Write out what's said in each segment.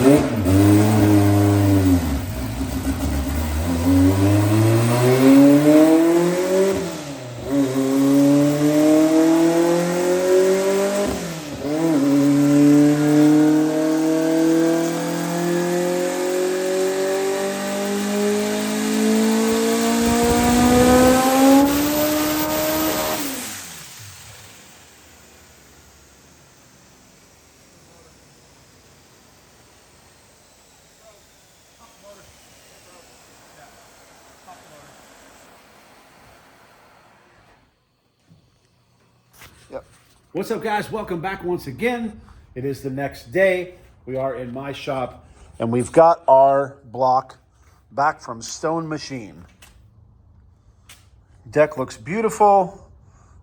Yep. What's up, guys? Welcome back once again. It is the next day. We are in my shop, and we've got our block back from Stone Machine. Deck looks beautiful.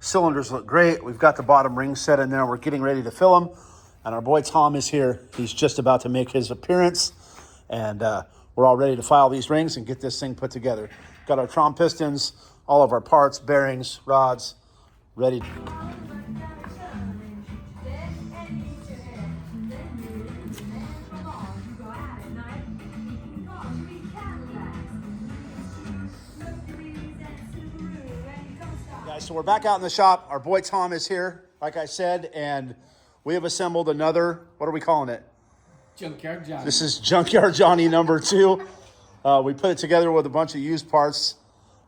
Cylinders look great. We've got the bottom ring set in there. We're getting ready to fill them, and our boy Tom is here. He's just about to make his appearance, and we're all ready to file these rings and get this thing put together. Got our Trom pistons, all of our parts, bearings, rods, ready to... So we're back out in the shop. Our boy Tom is here, like I said, and we have assembled another, what are we calling it? Junkyard Johnny. This is Junkyard Johnny number 2. We put it together with a bunch of used parts,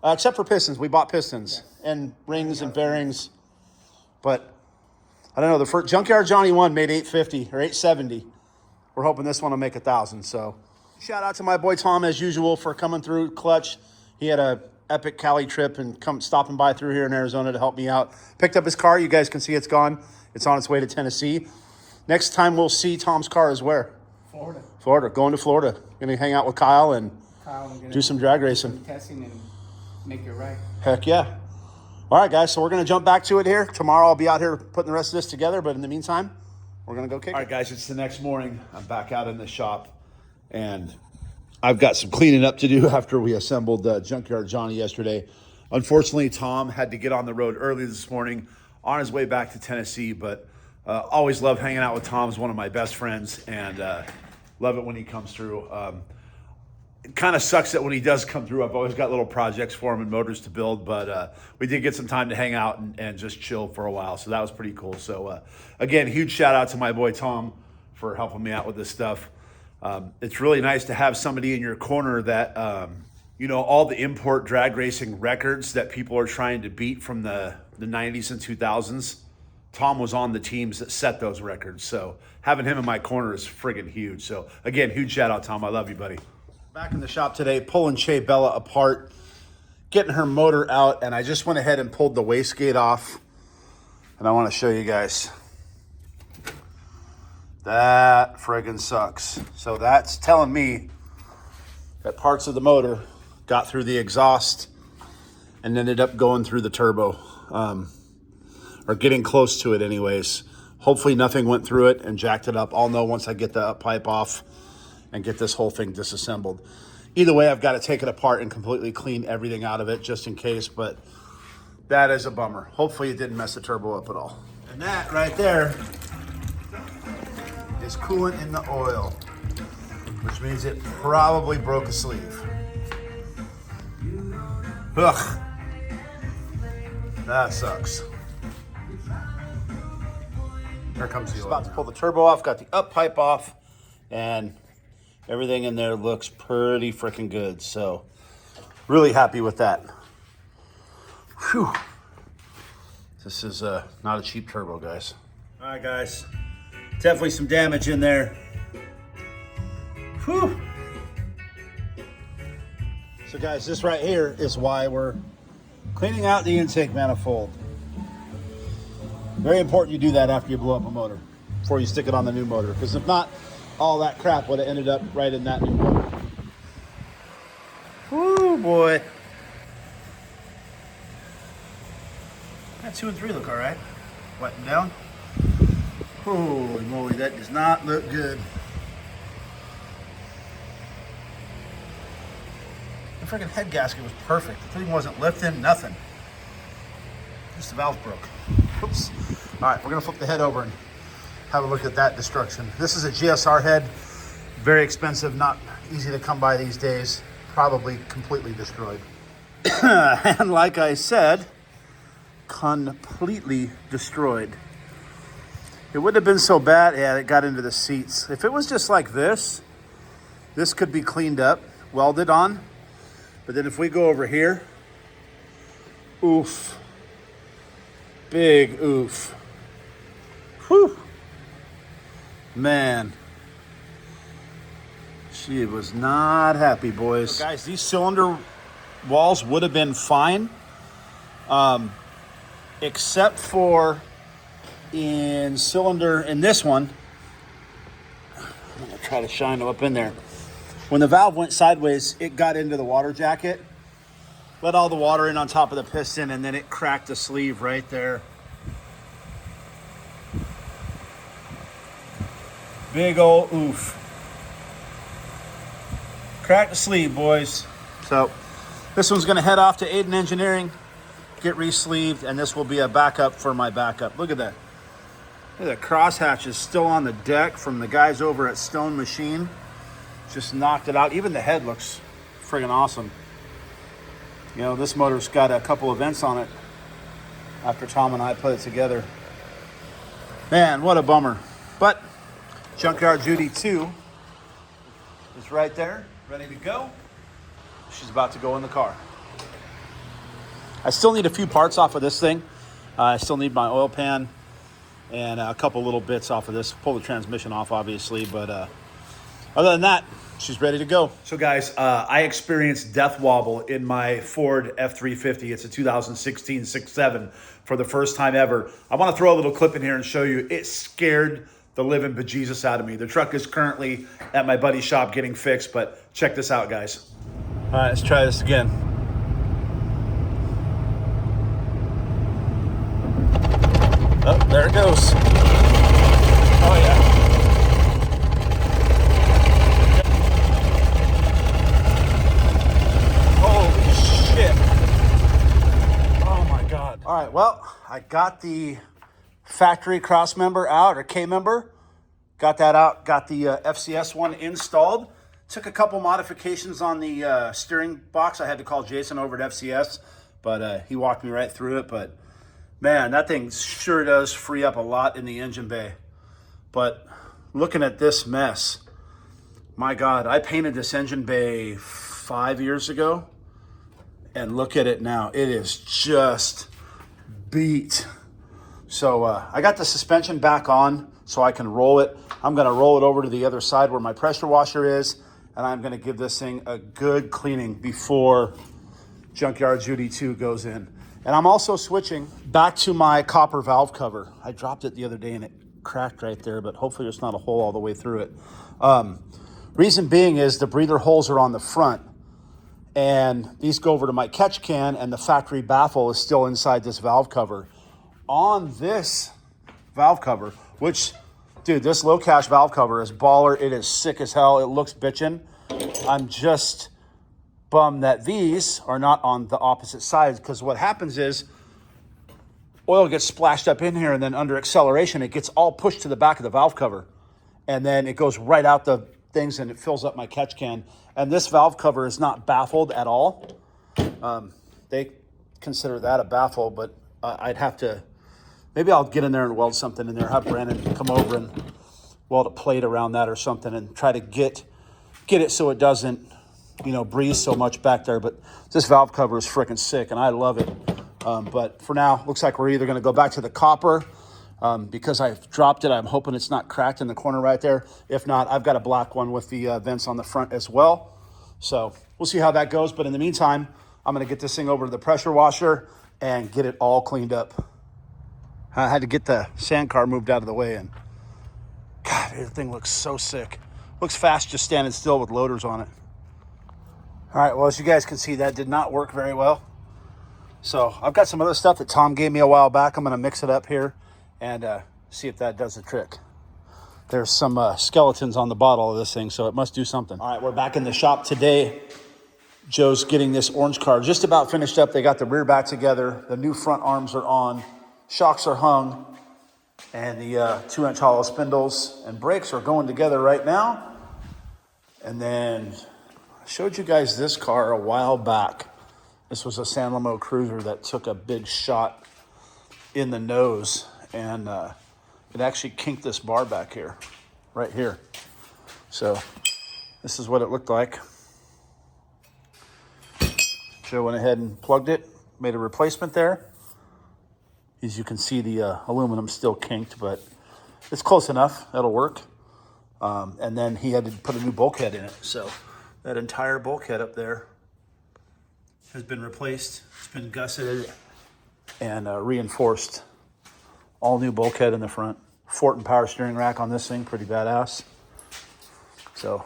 except for pistons. We bought pistons and rings and bearings, but I don't know. The first Junkyard Johnny 1 made $850 or $870. We're hoping this one will make $1,000. So shout out to my boy Tom as usual for coming through clutch. He had a epic Cali trip and stopping by through here in Arizona to help me out. Picked up his car. You guys can see it's gone. It's on its way to Tennessee. Next time we'll see Tom's car is where? Florida. Florida. Going to Florida. Going to hang out with Kyle and do some drag racing. Some testing and make it right. Heck yeah. All right, guys. So we're going to jump back to it here. Tomorrow I'll be out here putting the rest of this together. But in the meantime, we're going to go kick it. All right, guys. It's the next morning. I'm back out in the shop. And I've got some cleaning up to do after we assembled Junkyard Johnny yesterday. Unfortunately, Tom had to get on the road early this morning on his way back to Tennessee, but always love hanging out with Tom. He's one of my best friends, and love it when he comes through. It kind of sucks that when he does come through, I've always got little projects for him and motors to build, but we did get some time to hang out and just chill for a while, so that was pretty cool. So again, huge shout out to my boy Tom for helping me out with this stuff. It's really nice to have somebody in your corner that, you know, all the import drag racing records that people are trying to beat from the 90s and 2000s. Tom was on the teams that set those records. So having him in my corner is friggin' huge. So again, huge shout out, Tom. I love you, buddy. Back in the shop today, pulling CHEBELLA apart, getting her motor out, and I just went ahead and pulled the wastegate off. And I want to show you guys. That friggin' sucks. So that's telling me that parts of the motor got through the exhaust and ended up going through the turbo, or getting close to it anyways. Hopefully nothing went through it and jacked it up. I'll know once I get the up pipe off and get this whole thing disassembled. Either way, I've got to take it apart and completely clean everything out of it just in case, but that is a bummer. Hopefully it didn't mess the turbo up at all. And that right there is coolant in the oil, which means it probably broke a sleeve. Ugh, that sucks. Here comes the oil. About to pull the turbo off, got the up pipe off, and everything in there looks pretty freaking good. So really happy with that. Whew. This is not a cheap turbo, guys. All right, guys. Definitely some damage in there. Whew. So guys, this right here is why we're cleaning out the intake manifold. Very important you do that after you blow up a motor, before you stick it on the new motor, because if not, all that crap would have ended up right in that new motor. Woo, boy. That 2 and 3 look all right. Wetting down. Holy moly, that does not look good. The freaking head gasket was perfect. The thing wasn't lifting, nothing. Just the valve broke. Oops. All right, we're gonna flip the head over and have a look at that destruction. This is a GSR head. Very expensive, not easy to come by these days. Probably completely destroyed. And like I said, completely destroyed. It wouldn't have been so bad. Yeah, it got into the seats. If it was just like this could be cleaned up, welded on. But then if we go over here, oof. Big oof. Whew. Man. She was not happy, boys. So guys, these cylinder walls would have been fine. Except for in this one. I'm gonna try to shine them up in there. When the valve went sideways, it got into the water jacket, let all the water in on top of the piston, and then it cracked the sleeve right there. Big old oof. Cracked the sleeve, boys. So this one's gonna head off to Aiden Engineering, get re-sleeved, and this will be a backup for my backup. Look at that. Look at the crosshatch is still on the deck from the guys over at Stone Machine. Just knocked it out. Even the head looks friggin' awesome. You know, this motor's got a couple of vents on it after Tom and I put it together. Man, what a bummer. But Junkyard Judy 2 is right there, ready to go. She's about to go in the car. I still need a few parts off of this thing. I still need my oil pan and a couple little bits off of this. Pull the transmission off, obviously, but other than that, she's ready to go. So guys, I experienced death wobble in my Ford F350. It's a 2016 6.7 for the first time ever. I want to throw a little clip in here and show you. It scared the living bejesus out of me. The truck is currently at my buddy's shop getting fixed, but check this out, guys. All right, let's try this again. Oh, there it goes. Oh, yeah. Holy shit. Oh, my God. All right, well, I got the factory cross member out, or K member. Got that out. Got the FCS one installed. Took a couple modifications on the steering box. I had to call Jason over at FCS, but he walked me right through it. But man, that thing sure does free up a lot in the engine bay. But looking at this mess, my God, I painted this engine bay 5 years ago, and look at it now. It is just beat. So I got the suspension back on so I can roll it. I'm gonna roll it over to the other side where my pressure washer is, and I'm gonna give this thing a good cleaning before Junkyard Judy 2 goes in. And I'm also switching back to my copper valve cover. I dropped it the other day and it cracked right there, but hopefully there's not a hole all the way through it. Reason being is the breather holes are on the front, and these go over to my catch can, and the factory baffle is still inside this valve cover. On this valve cover, which, dude, this low cash valve cover is baller. It is sick as hell. It looks bitchin'. I'm just bummed that these are not on the opposite sides, because what happens is oil gets splashed up in here, and then under acceleration, it gets all pushed to the back of the valve cover, and then it goes right out the things, and it fills up my catch can. And this valve cover is not baffled at all. They consider that a baffle, but I'd have to, maybe I'll get in there and weld something in there, have Brandon come over and weld a plate around that or something, and try to get it so it doesn't, breeze so much back there. But this valve cover is freaking sick, and I love it. But for now, looks like we're either going to go back to the copper, because I've dropped it. I'm hoping it's not cracked in the corner right there. If not, I've got a black one with the vents on the front as well. So we'll see how that goes. But in the meantime, I'm going to get this thing over to the pressure washer and get it all cleaned up. I had to get the sand car moved out of the way, and God, everything looks so sick. Looks fast just standing still with loaders on it. All right, well, as you guys can see, that did not work very well. So I've got some other stuff that Tom gave me a while back. I'm going to mix it up here and see if that does the trick. There's some skeletons on the bottle of this thing, so it must do something. All right, we're back in the shop today. Joe's getting this orange car just about finished up. They got the rear back together. The new front arms are on. Shocks are hung. And the 2-inch hollow spindles and brakes are going together right now. And then I showed you guys this car a while back. This was a San Lamo Cruiser that took a big shot in the nose, and it actually kinked this bar back here, right here. So this is what it looked like. Joe went ahead and plugged it, made a replacement there. As you can see, the aluminum's still kinked, but it's close enough. That'll work. And then he had to put a new bulkhead in it. So that entire bulkhead up there has been replaced. It's been gusseted and reinforced. All new bulkhead in the front. Fortin power steering rack on this thing, pretty badass. So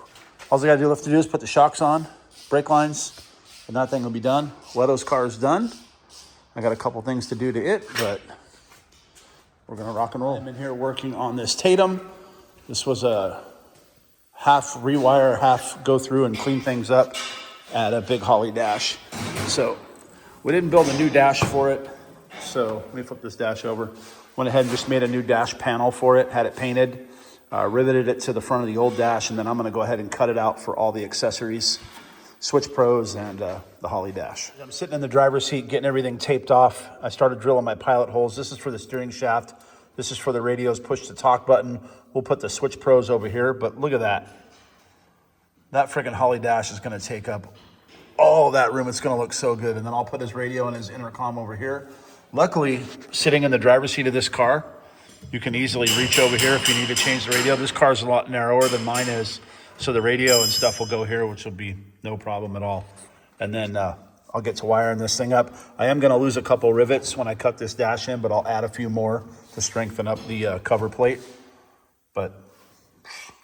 all I gotta do left to do is put the shocks on, brake lines, and that thing will be done. Leto's car is done. I got a couple things to do to it, but we're gonna rock and roll. I'm in here working on this Tatum. This was a half rewire, half go through and clean things up at a big Holly dash. So we didn't build a new dash for it. So let me flip this dash over. Went ahead and just made a new dash panel for it, had it painted, riveted it to the front of the old dash, and then I'm gonna go ahead and cut it out for all the accessories, Switch Pros and the Holly dash. I'm sitting in the driver's seat getting everything taped off. I started drilling my pilot holes. This is for the steering shaft. This is for the radio's push to talk button. We'll put the Switch Pros over here, but look at that. That freaking Holly dash is gonna take up all that room. It's gonna look so good. And then I'll put his radio and his intercom over here. Luckily, sitting in the driver's seat of this car, you can easily reach over here if you need to change the radio. This car's a lot narrower than mine is, so the radio and stuff will go here, which will be no problem at all. And then I'll get to wiring this thing up. I am gonna lose a couple rivets when I cut this dash in, but I'll add a few more to strengthen up the cover plate. But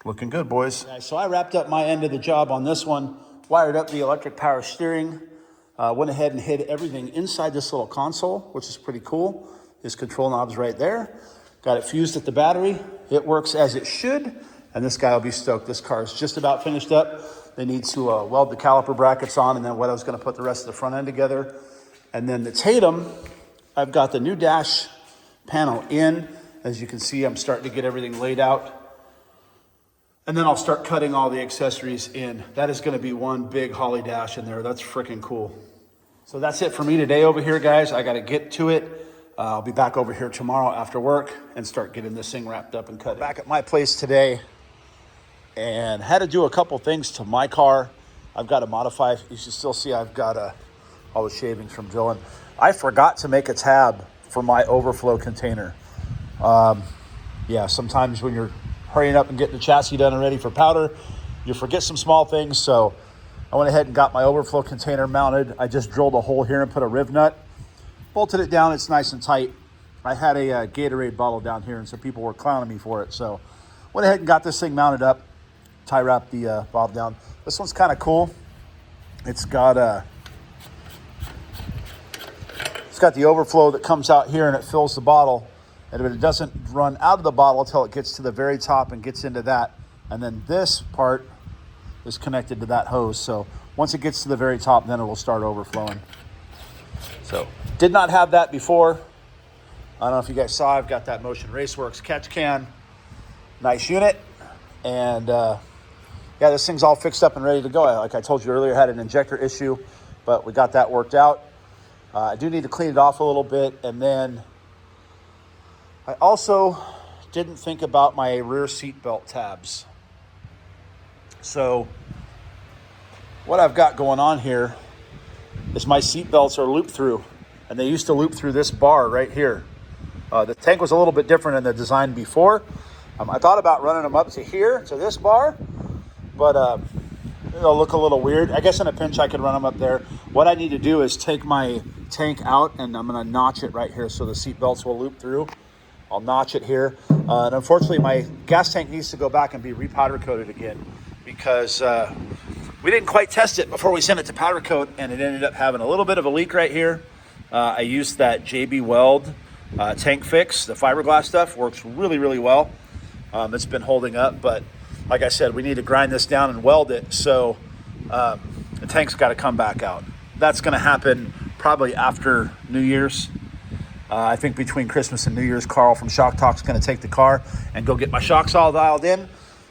looking good, boys. So I wrapped up my end of the job on this one, wired up the electric power steering, went ahead and hid everything inside this little console, which is pretty cool. His control knob's right there. Got it fused at the battery. It works as it should, and this guy will be stoked. This car is just about finished up. They need to weld the caliper brackets on, and then what I was gonna put the rest of the front end together. And then the Tatum, I've got the new dash panel in. As you can see, I'm starting to get everything laid out. And then I'll start cutting all the accessories in. That is gonna be one big Holly dash in there. That's freaking cool. So that's it for me today over here, guys. I gotta get to it. I'll be back over here tomorrow after work and start getting this thing wrapped up and cut. Back at my place today and had to do a couple things to my car. I've got to modify. You should still see I've got all the shavings from Dylan. I forgot to make a tab for my overflow container. Yeah, sometimes when you're hurrying up and getting the chassis done and ready for powder, you forget some small things. So I went ahead and got my overflow container mounted. I just drilled a hole here and put a riv nut, bolted it down. It's nice and tight. I had a Gatorade bottle down here, and some people were clowning me for it. So went ahead and got this thing mounted up, tie wrapped the bottle down. This one's kind of cool. It's got the overflow that comes out here and it fills the bottle. And it doesn't run out of the bottle until it gets to the very top and gets into that. And then this part is connected to that hose. So once it gets to the very top, then it will start overflowing. So did not have that before. I don't know if you guys saw, I've got that Motion Raceworks catch can. Nice unit. And yeah, this thing's all fixed up and ready to go. Like I told you earlier, I had an injector issue, but we got that worked out. I do need to clean it off a little bit. And then I also didn't think about my rear seat belt tabs. So what I've got going on here is my seat belts are loop through, and they used to loop through this bar right here. The tank was a little bit different in the design before. I thought about running them up to here, to this bar, but it'll look a little weird. I guess in a pinch I could run them up there. What I need to do is take my tank out, and I'm gonna notch it right here so the seat belts will loop through. I'll notch it here. And unfortunately, my gas tank needs to go back and be repowder coated again because we didn't quite test it before we sent it to powder coat, and it ended up having a little bit of a leak right here. I used that JB Weld tank fix. The fiberglass stuff works really, really well. It's been holding up, but like I said, we need to grind this down and weld it. So the tank's got to come back out. That's going to happen probably after New Year's. I think between Christmas and New Year's, Carl from Shock Talk's going to take the car and go get my shocks all dialed in.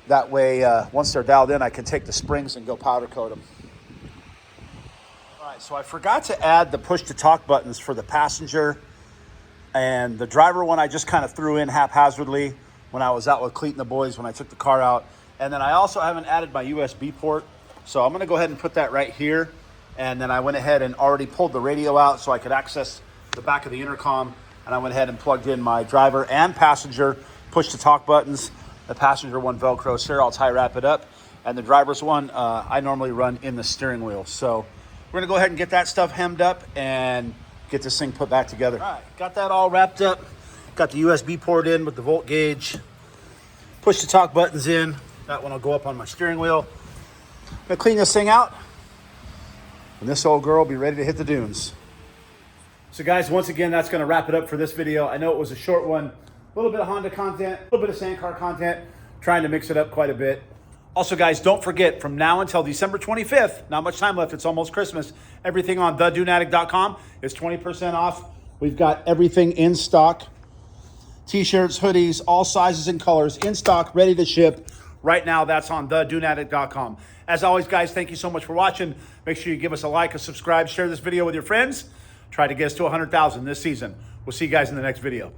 That way, once they're dialed in, I can take the springs and go powder coat them. All right, so I forgot to add the push-to-talk buttons for the passenger, and the driver one I just kind of threw in haphazardly when I was out with Cleet and the boys when I took the car out. And then I also haven't added my USB port, so I'm going to go ahead and put that right here. And then I went ahead and already pulled the radio out so I could access the back of the intercom, and I went ahead and plugged in my driver and passenger push-to-talk buttons. The passenger one Velcros here, I'll tie wrap it up. And the driver's one, I normally run in the steering wheel. So we're gonna go ahead and get that stuff hemmed up and get this thing put back together. All right, got that all wrapped up. Got the USB port in with the volt gauge. Push-to-talk buttons in. That one will go up on my steering wheel. I'm gonna clean this thing out, and this old girl will be ready to hit the dunes. So guys, once again, that's gonna wrap it up for this video. I know it was a short one. A little bit of Honda content, a little bit of Sandcar content, trying to mix it up quite a bit. Also, guys, don't forget, from now until December 25th, not much time left, it's almost Christmas, everything on TheDuneAddict.com is 20% off. We've got everything in stock. T-shirts, hoodies, all sizes and colors, in stock, ready to ship. Right now, that's on TheDuneAddict.com. As always, guys, thank you so much for watching. Make sure you give us a like, a subscribe, share this video with your friends. Try to get us to 100,000 this season. We'll see you guys in the next video.